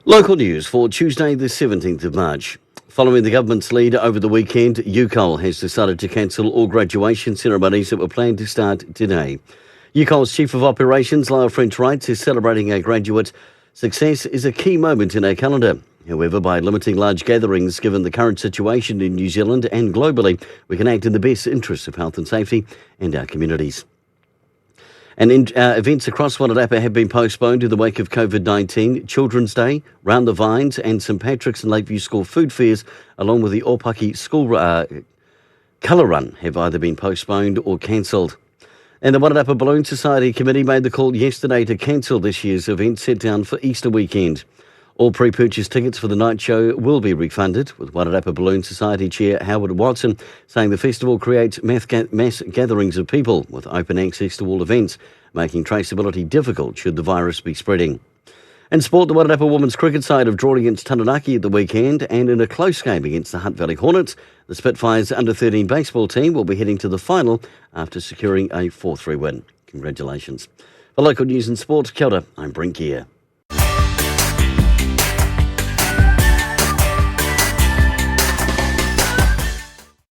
Local news for Tuesday the 17th of March. Following the government's lead over the weekend, UCOL has decided to cancel all graduation ceremonies that were planned to start today. UCOL's Chief of Operations, Lyle French Wright, says celebrating a graduate success is a key moment in our calendar. However, by limiting large gatherings, given the current situation in New Zealand and globally, we can act in the best interests of health and safety and our communities. And events across Wairarapa have been postponed in the wake of COVID-19. Children's Day, Round the Vines and St Patrick's and Lakeview School food fairs, along with the Opaki School Colour Run, have either been postponed or cancelled. And the Wairarapa Balloon Society Committee made the call yesterday to cancel this year's event set down for Easter weekend. All pre-purchased tickets for the night show will be refunded, with Wairarapa Balloon Society Chair Howard Watson saying the festival creates mass gatherings of people with open access to all events, making traceability difficult should the virus be spreading. In sport, the Wairarapa women's cricket side have drawn against Taranaki at the weekend, and in a close game against the Hunt Valley Hornets, the Spitfires under-13 baseball team will be heading to the final after securing a 4-3 win. Congratulations. For local news and sport, kia ora, I'm Brent Gare.